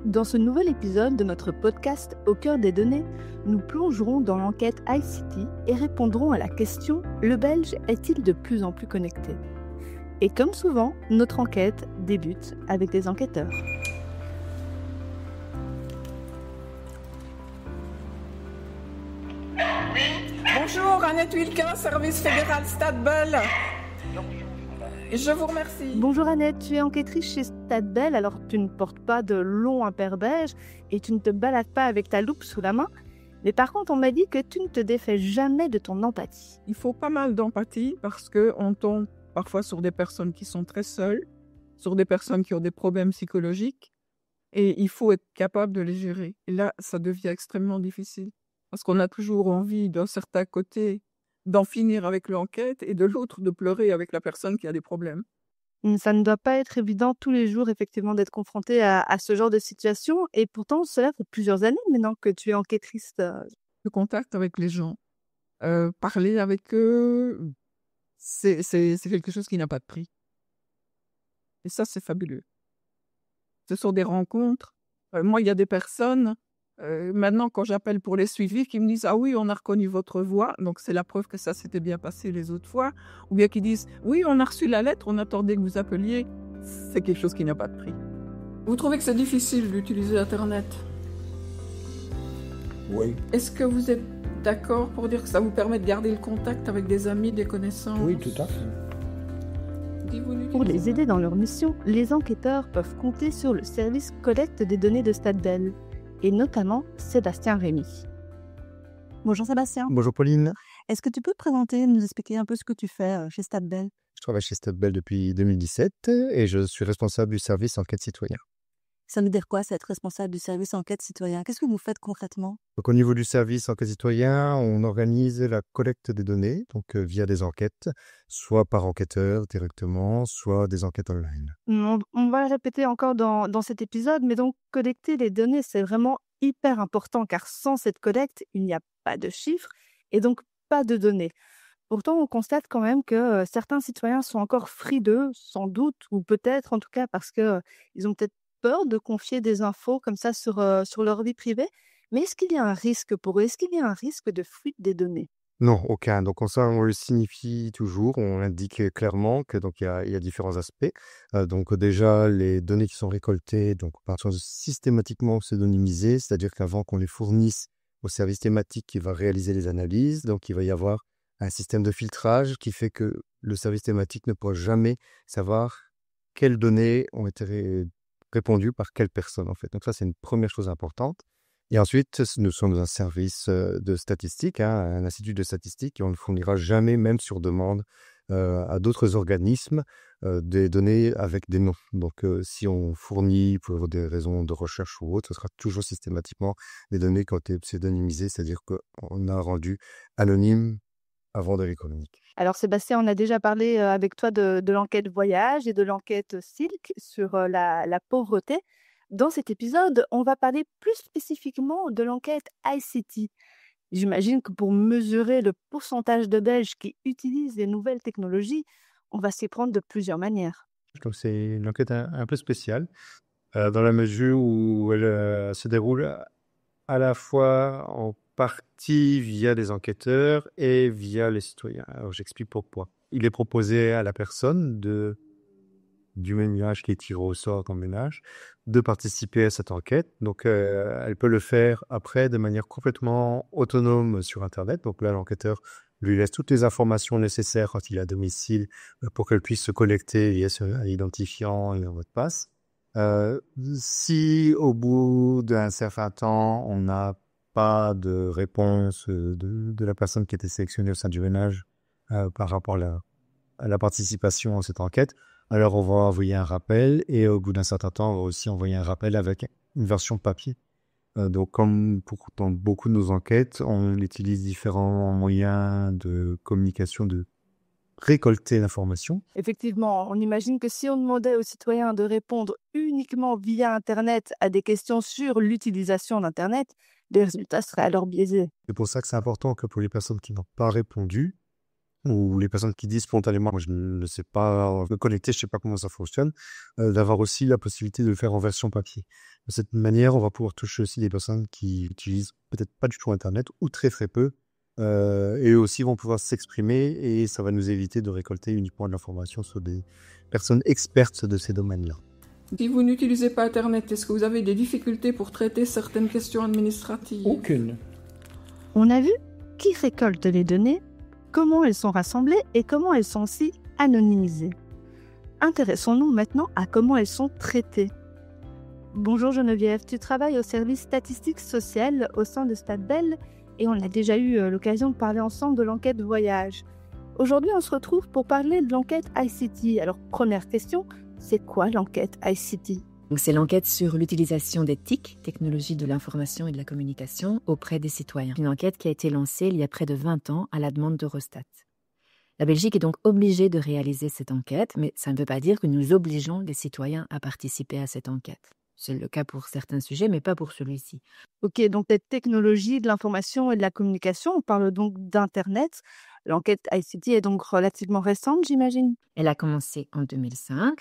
Dans ce nouvel épisode de notre podcast Au cœur des données, nous plongerons dans l'enquête iCity et répondrons à la question « Le Belge est-il de plus en plus connecté ?» Et comme souvent, notre enquête débute avec des enquêteurs. Bonjour, Annette Wilkin, service fédéral Stade Bell. Je vous remercie. Bonjour Annette, tu es enquêtrice chez Stade Bell, alors tu ne portes pas de long impair beige et tu ne te balades pas avec ta loupe sous la main. Mais par contre, on m'a dit que tu ne te défais jamais de ton empathie. Il faut pas mal d'empathie parce qu'on tombe parfois sur des personnes qui sont très seules, sur des personnes qui ont des problèmes psychologiques et il faut être capable de les gérer. Et là, ça devient extrêmement difficile parce qu'on a toujours envie d'un certain côté d'en finir avec l'enquête et de l'autre de pleurer avec la personne qui a des problèmes. Ça ne doit pas être évident tous les jours, effectivement, d'être confronté à ce genre de situation. Et pourtant, cela fait plusieurs années maintenant que tu es enquêtrice. Le contact avec les gens, parler avec eux, c'est quelque chose qui n'a pas de prix. Et ça, c'est fabuleux. Ce sont des rencontres. Moi, il y a des personnes, maintenant, quand j'appelle pour les suivis, qui me disent « Ah oui, on a reconnu votre voix, donc c'est la preuve que ça s'était bien passé les autres fois. » Ou bien qui disent « Oui, on a reçu la lettre, on attendait que vous appeliez. » C'est quelque chose qui n'a pas de prix. Vous trouvez que c'est difficile d'utiliser Internet ? Oui. Est-ce que vous êtes d'accord pour dire que ça vous permet de garder le contact avec des amis, des connaissances ? Oui, tout à fait. Pour les aider dans leur mission, les enquêteurs peuvent compter sur le service collecte des données de Stade Bell, et notamment Sébastien Rémy. Bonjour Sébastien. Bonjour Pauline. Est-ce que tu peux te présenter, nous expliquer un peu ce que tu fais chez Stade Bell ? Je travaille chez Stade Bell depuis 2017 et je suis responsable du service enquête citoyen. Ça veut dire quoi, c'est être responsable du service enquête citoyen ? Qu'est-ce que vous faites concrètement ? Donc, au niveau du service enquête citoyen, on organise la collecte des données, donc via des enquêtes, soit par enquêteur directement, soit des enquêtes online. On va le répéter encore dans cet épisode, mais donc collecter les données, c'est vraiment hyper important, car sans cette collecte, il n'y a pas de chiffres et donc pas de données. Pourtant, on constate quand même que certains citoyens sont encore frileux, sans doute, ou peut-être en tout cas parce qu'ils ont peut-être peur de confier des infos comme ça sur leur vie privée. Mais est-ce qu'il y a un risque pour eux ? Est-ce qu'il y a un risque de fuite des données ? Non, aucun. Donc, ça, on le signifie toujours, on indique clairement que donc il y a différents aspects. Donc, déjà, les données qui sont récoltées, donc, sont systématiquement pseudonymisées, c'est-à-dire qu'avant qu'on les fournisse au service thématique qui va réaliser les analyses, donc il va y avoir un système de filtrage qui fait que le service thématique ne pourra jamais savoir quelles données ont été répondues par quelle personne, en fait. Donc ça, c'est une première chose importante. Et ensuite, nous sommes un service de statistique, un institut de statistique, et on ne fournira jamais, même sur demande, à d'autres organismes, des données avec des noms. Donc, si on fournit pour des raisons de recherche ou autre, ce sera toujours systématiquement des données qui ont été pseudonymisées, c'est-à-dire qu'on a rendu anonyme avant de les communiquer. Alors Sébastien, on a déjà parlé avec toi de l'enquête voyage et de l'enquête Silk sur la pauvreté. Dans cet épisode, on va parler plus spécifiquement de l'enquête iCity. J'imagine que pour mesurer le pourcentage de Belges qui utilisent les nouvelles technologies, on va s'y prendre de plusieurs manières. Donc c'est une enquête un peu spéciale, dans la mesure où elle se déroule à la fois en partie via des enquêteurs et via les citoyens. Alors j'explique pourquoi. Il est proposé à la personne du ménage qui est tiré au sort comme ménage de participer à cette enquête. Donc elle peut le faire après de manière complètement autonome sur Internet. Donc là, l'enquêteur lui laisse toutes les informations nécessaires quand il est à domicile pour qu'elle puisse se connecter via un identifiant et un mot de passe. Si au bout d'un certain temps, on n'a pas de réponse de la personne qui était sélectionnée au sein du ménage par rapport à la participation à cette enquête, alors on va envoyer un rappel et au bout d'un certain temps, on va aussi envoyer un rappel avec une version papier. Donc comme dans beaucoup de nos enquêtes, on utilise différents moyens de communication, de récolter l'information. Effectivement, on imagine que si on demandait aux citoyens de répondre uniquement via Internet à des questions sur l'utilisation d'Internet, les résultats seraient alors biaisés. C'est pour ça que c'est important que pour les personnes qui n'ont pas répondu, ou les personnes qui disent spontanément, moi je ne sais pas me connecter, je sais pas comment ça fonctionne, d'avoir aussi la possibilité de le faire en version papier. De cette manière, on va pouvoir toucher aussi des personnes qui utilisent peut-être pas du tout Internet ou très très peu, et eux aussi vont pouvoir s'exprimer et ça va nous éviter de récolter uniquement de l'information sur des personnes expertes de ces domaines-là. Si vous n'utilisez pas Internet, est-ce que vous avez des difficultés pour traiter certaines questions administratives? Aucune. On a vu qui récolte les données, comment elles sont rassemblées et comment elles sont aussi anonymisées. Intéressons-nous maintenant à comment elles sont traitées. Bonjour Geneviève, tu travailles au service statistique sociale au sein de Stade Bell et on a déjà eu l'occasion de parler ensemble de l'enquête voyage. Aujourd'hui, on se retrouve pour parler de l'enquête ICT. Alors, première question, c'est quoi l'enquête ICT? Donc, c'est l'enquête sur l'utilisation des TIC, technologies de l'information et de la communication, auprès des citoyens. Une enquête qui a été lancée il y a près de 20 ans à la demande d'Eurostat. La Belgique est donc obligée de réaliser cette enquête, mais ça ne veut pas dire que nous obligeons les citoyens à participer à cette enquête. C'est le cas pour certains sujets, mais pas pour celui-ci. Ok, donc les technologies de l'information et de la communication, on parle donc d'Internet. L'enquête ICT est donc relativement récente, j'imagine. Elle a commencé en 2005,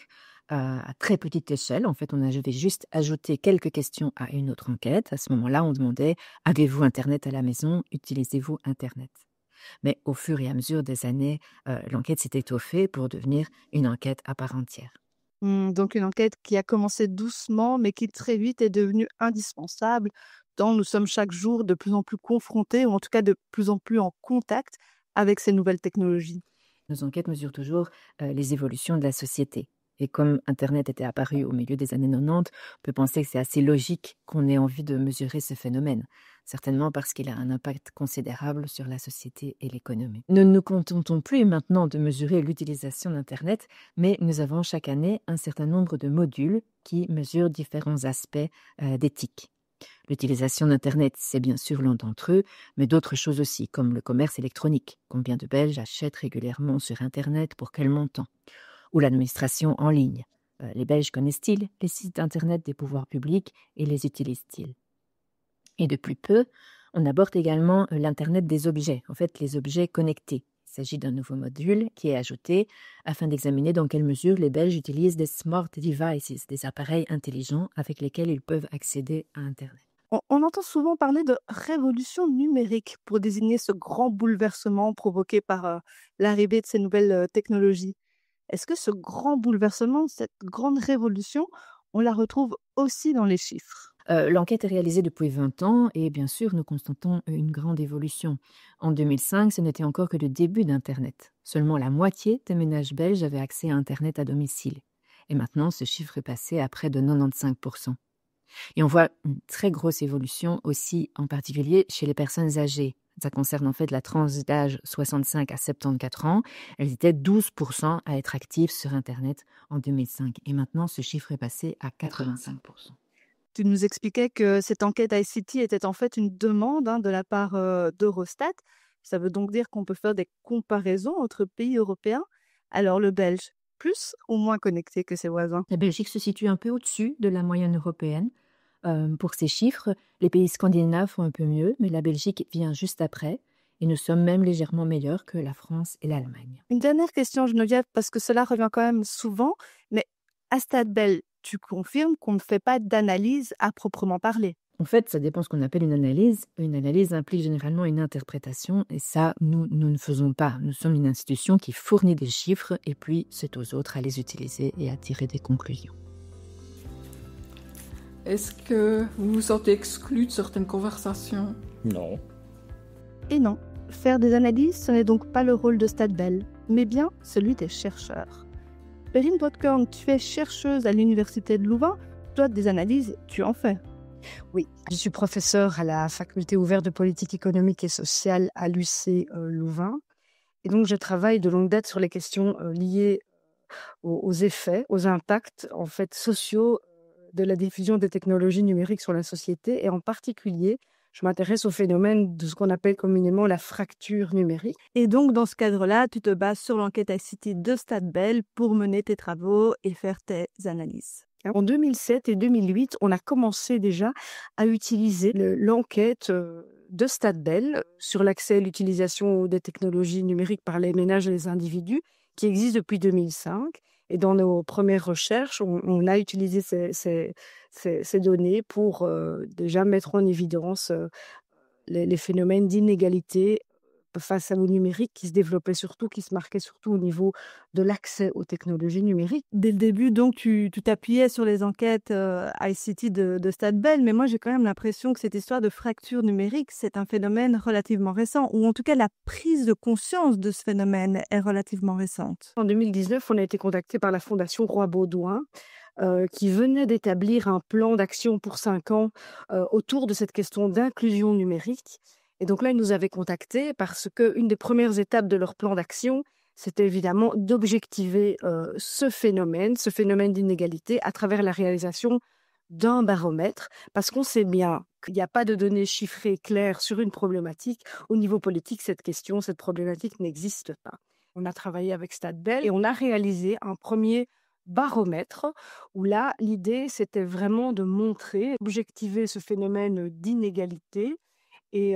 à très petite échelle. En fait, on avait juste ajouté quelques questions à une autre enquête. À ce moment-là, on demandait « Avez-vous Internet à la maison? Utilisez-vous Internet ?» Mais au fur et à mesure des années, l'enquête s'est étoffée pour devenir une enquête à part entière. Donc une enquête qui a commencé doucement, mais qui très vite est devenue indispensable, tant nous sommes chaque jour de plus en plus confrontés, ou en tout cas de plus en plus en contact avec ces nouvelles technologies. Nos enquêtes mesurent toujours les évolutions de la société. Et comme Internet était apparu au milieu des années 90, on peut penser que c'est assez logique qu'on ait envie de mesurer ce phénomène, certainement parce qu'il a un impact considérable sur la société et l'économie. Nous ne nous contentons plus maintenant de mesurer l'utilisation d'Internet, mais nous avons chaque année un certain nombre de modules qui mesurent différents aspects d'éthique. L'utilisation d'Internet, c'est bien sûr l'un d'entre eux, mais d'autres choses aussi, comme le commerce électronique. Combien de Belges achètent régulièrement sur Internet, pour quel montant? Ou l'administration en ligne. Les Belges connaissent-ils les sites Internet des pouvoirs publics et les utilisent-ils? Et depuis peu, on aborde également l'Internet des objets, en fait les objets connectés. Il s'agit d'un nouveau module qui est ajouté afin d'examiner dans quelle mesure les Belges utilisent des smart devices, des appareils intelligents avec lesquels ils peuvent accéder à Internet. On entend souvent parler de révolution numérique pour désigner ce grand bouleversement provoqué par l'arrivée de ces nouvelles technologies. Est-ce que ce grand bouleversement, cette grande révolution, on la retrouve aussi dans les chiffres? L'enquête est réalisée depuis 20 ans et bien sûr, nous constatons une grande évolution. En 2005, ce n'était encore que le début d'Internet. Seulement la moitié des ménages belges avaient accès à Internet à domicile. Et maintenant, ce chiffre est passé à près de 95%. Et on voit une très grosse évolution aussi, en particulier chez les personnes âgées. Ça concerne en fait la tranche d'âge 65 à 74 ans. Elles étaient 12% à être actives sur Internet en 2005. Et maintenant, ce chiffre est passé à 85%. Tu nous expliquais que cette enquête ICT était en fait une demande de la part d'Eurostat. Ça veut donc dire qu'on peut faire des comparaisons entre pays européens. Alors le Belge, plus ou moins connecté que ses voisins? La Belgique se situe un peu au-dessus de la moyenne européenne. Pour ces chiffres, les pays scandinaves font un peu mieux, mais la Belgique vient juste après. Et nous sommes même légèrement meilleurs que la France et l'Allemagne. Une dernière question, Geneviève, parce que cela revient quand même souvent. Mais à Stade Bell, tu confirmes qu'on ne fait pas d'analyse à proprement parler? En fait, ça dépend ce qu'on appelle une analyse. Une analyse implique généralement une interprétation, et ça, nous ne faisons pas. Nous sommes une institution qui fournit des chiffres, et puis c'est aux autres à les utiliser et à tirer des conclusions. Est-ce que vous vous sentez exclu de certaines conversations? Non. Et non, faire des analyses, ce n'est donc pas le rôle de Stade Bell, mais bien celui des chercheurs. Perrine Bootkorn, tu es chercheuse à l'Université de Louvain. Toi, des analyses, tu en fais. Oui, je suis professeure à la faculté ouverte de politique économique et sociale à l'UC Louvain. Et donc, je travaille de longue date sur les questions liées aux effets, aux impacts en fait, sociaux de la diffusion des technologies numériques sur la société. Et en particulier, je m'intéresse au phénomène de ce qu'on appelle communément la fracture numérique. Et donc, dans ce cadre-là, tu te bases sur l'enquête ICT de Stade Bell pour mener tes travaux et faire tes analyses. En 2007 et 2008, on a commencé déjà à utiliser l'enquête de Stadbel sur l'accès et l'utilisation des technologies numériques par les ménages et les individus qui existe depuis 2005. Et dans nos premières recherches, on a utilisé ces données pour déjà mettre en évidence les phénomènes d'inégalité face à au numérique qui se marquaient surtout au niveau de l'accès aux technologies numériques. Dès le début, donc, tu t'appuyais sur les enquêtes ICT de Stadbel, mais moi, j'ai quand même l'impression que cette histoire de fracture numérique, c'est un phénomène relativement récent, ou en tout cas, la prise de conscience de ce phénomène est relativement récente. En 2019, on a été contacté par la Fondation Roi-Baudouin, qui venait d'établir un plan d'action pour 5 ans autour de cette question d'inclusion numérique. Et donc là, ils nous avaient contactés parce qu'une des premières étapes de leur plan d'action, c'était évidemment d'objectiver ce phénomène d'inégalité à travers la réalisation d'un baromètre, parce qu'on sait bien qu'il n'y a pas de données chiffrées claires sur une problématique. Au niveau politique, cette problématique n'existe pas. On a travaillé avec Stadbel et on a réalisé un premier baromètre où là, l'idée, c'était vraiment de montrer, objectiver ce phénomène d'inégalité et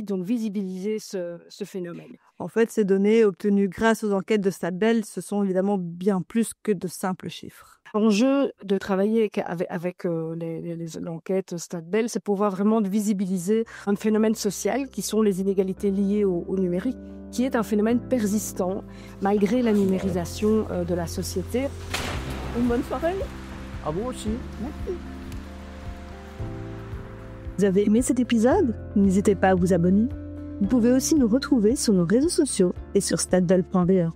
donc visibiliser ce phénomène. En fait, ces données obtenues grâce aux enquêtes de Stadbel, ce sont évidemment bien plus que de simples chiffres. L'enjeu de travailler avec l'enquête Stadbel, c'est pouvoir vraiment visibiliser un phénomène social qui sont les inégalités liées au numérique, qui est un phénomène persistant malgré la numérisation de la société. Une bonne soirée. À vous aussi. Merci. Vous avez aimé cet épisode? N'hésitez pas à vous abonner. Vous pouvez aussi nous retrouver sur nos réseaux sociaux et sur stadbel.be.